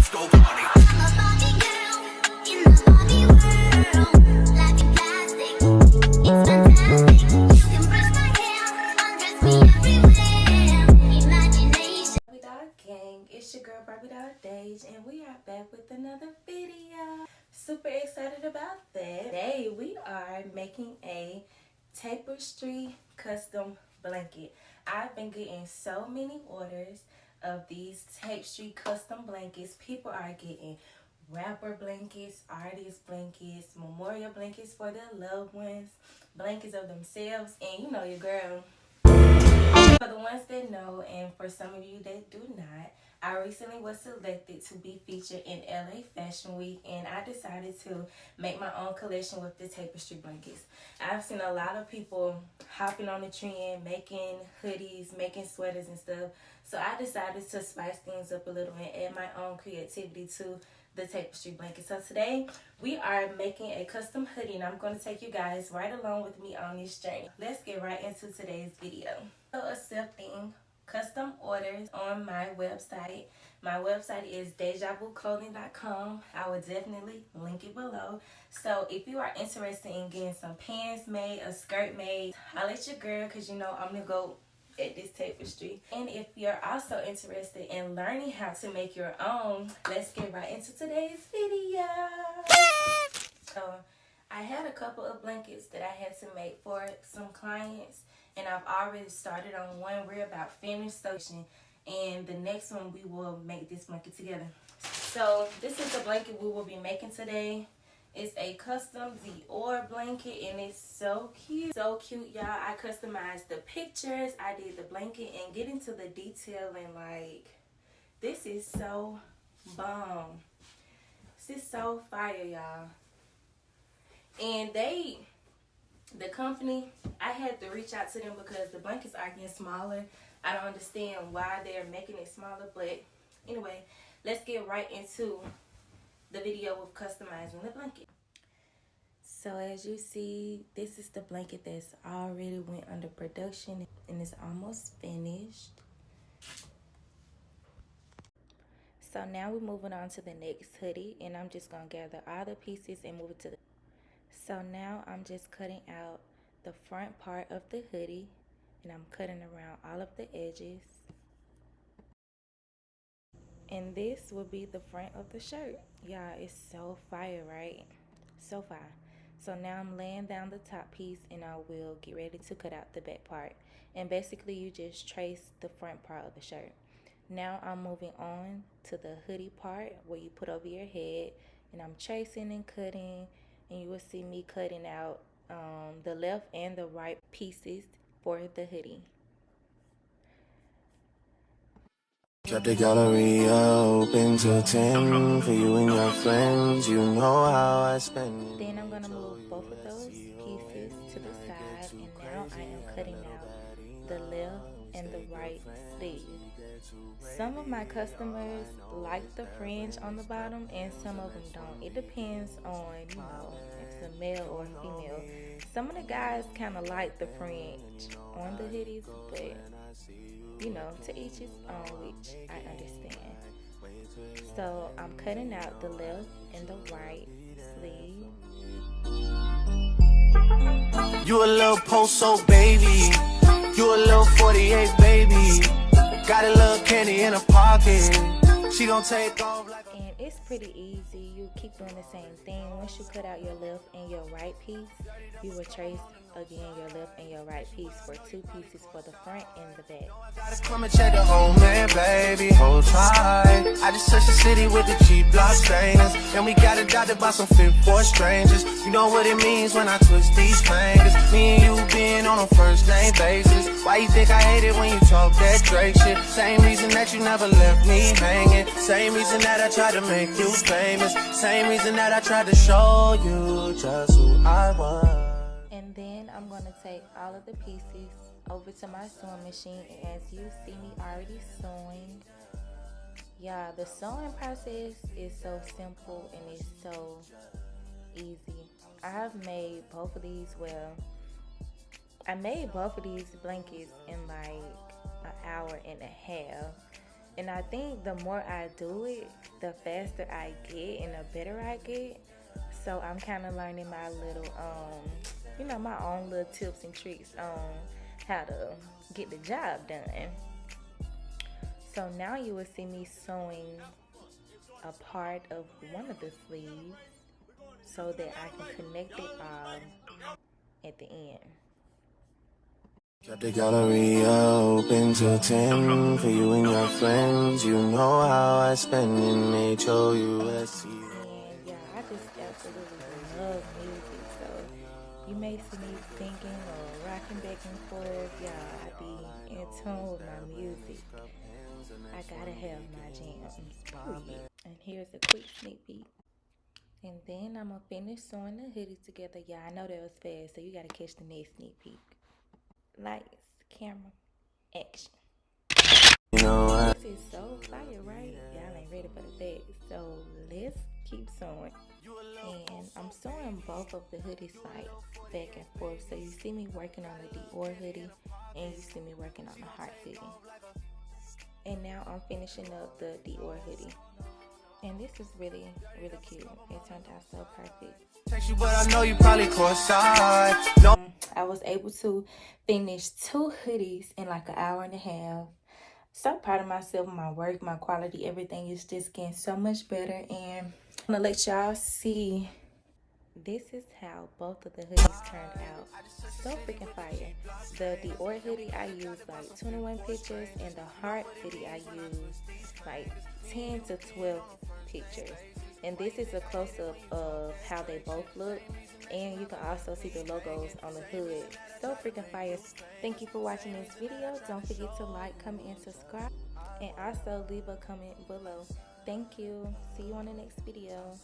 let's go party. I'm a Barbie girl in the Barbie world. Life in plastic, it's fantastic. You can brush my hair, undress me everywhere. Imagination. Barbie Doll Gang, it's your girl Barbie Doll Dage, and we are back with another video. Super excited about that. Today we are making a tapestry custom blanket. I've been getting so many orders of these tapestry custom blankets. People are getting rapper blankets, artist blankets, memorial blankets for their loved ones, blankets of themselves, and you know your girl. For the ones that know, and for some of you that do not, I recently was selected to be featured in LA Fashion Week, and I decided to make my own collection with the tapestry blankets. I've seen a lot of people hopping on the trend, making hoodies, making sweaters and stuff. So I decided to spice things up a little and add my own creativity to the tapestry blanket. So today we are making a custom hoodie, and I'm going to take you guys right along with me on this journey. Let's get right into today's video. So accepting custom orders on my website. My website is DejaVuClothing.com. I will definitely link it below. So if you are interested in getting some pants made, a skirt made, I'll let your girl, because you know I'm gonna go at this tapestry. And if you're also interested in learning how to make your own, let's get right into today's video. So I had a couple of blankets that I had to make for some clients, and I've already started on one. We're about finished, and the next one we will make this blanket together. So this is the blanket we will be making today. It's a custom Dior blanket, and it's so cute. So cute, y'all. I customized the pictures, I did the blanket, and get into the detailing. Like, this is so bomb. This is so fire, y'all. And the company, I had to reach out to them because the blankets are getting smaller. I don't understand why they're making it smaller, but anyway, let's get right into the video with customizing the blanket. So as you see, this is the blanket that's already went under production and it's almost finished. So now we're moving on to the next hoodie, and I'm just gonna gather all the pieces and move it to the. So now I'm just cutting out the front part of the hoodie, and I'm cutting around all of the edges. And this will be the front of the shirt. Y'all, it's so fire, right? So fire. So now I'm laying down the top piece, and I will get ready to cut out the back part. And basically you just trace the front part of the shirt. Now I'm moving on to the hoodie part where you put over your head, and I'm tracing and cutting, and you will see me cutting out the left and the right pieces for the hoodie. Kept the gallery open till 10 for you and your friends. You know how I spend it. Then I'm going to move both of those pieces to the side, and now I am cutting out the left and the right sleeve. Some of my customers like the fringe on the bottom, and some of them don't. It depends on, you know, if it's a male or a female. Some of the guys kind of like the fringe on the hoodies, but you know, to each his own, which I understand. So I'm cutting out the left and the right sleeve. You a little post-so baby. You a little 48 baby. Got a little candy in her pocket. She gon' take off like. And it's pretty easy. You keep doing the same thing. Once you cut out your left and your right piece, you will trace again your left and your right piece for two pieces for the front and the back. Gotta come and check the home man, baby. Hold tight. I just touched the city with the cheap block stainers, and we got adopted by some fit for strangers. You know what it means when I twist these fingers. Me and you being on a first name basis. Why you think I hate it when you talk that Drake shit? Same reason that you never left me hanging. Same reason that I tried to make you famous. Same reason that I tried to show you just who I was. And then I'm going to take all of the pieces over to my sewing machine, and as you see me already sewing. Yeah, the sewing process is so simple and it's so easy. I have made both of these, well, I made both of these blankets in like an hour and a half. And I think the more I do it, the faster I get and the better I get. So I'm kind of learning my little, you know, my own little tips and tricks on how to get the job done. So now you will see me sewing a part of one of the sleeves so that I can connect it all at the end. Kept the gallery open till 10 for you and your friends. You know how I spend in HOUSE. And yeah, I just absolutely love music. So you may see me singing or rocking back and forth. Yeah, I be in tune with my music. I gotta have my jams, period. And here's a quick sneak peek. And then I'm gonna finish sewing the hoodie together. Yeah, I know that was fast, so you gotta catch the next sneak peek. Lights, camera, action. You know what? This is so fire, right? Y'all ain't ready for the facts. So let's keep sewing. And I'm sewing both of the hoodie sides back and forth. So you see me working on the Dior hoodie and you see me working on the heart hoodie. And now I'm finishing up the Dior hoodie. And this is really, really cute. It turned out so perfect. Text you, but I know you probably courtside. No. I was able to finish 2 hoodies in like an hour and a half. So proud of myself, my work, my quality, everything is just getting so much better. And I'm gonna let y'all see. This is how both of the hoodies turned out. So freaking fire. The Dior hoodie, I used like 21 pictures, and the heart hoodie, I used like 10 to 12 pictures. And this is a close-up of how they both look. And you can also see the logos on the hood. So freaking fire. Thank you for watching this video. Don't forget to like, comment, and subscribe. And also leave a comment below. Thank you. See you on the next video.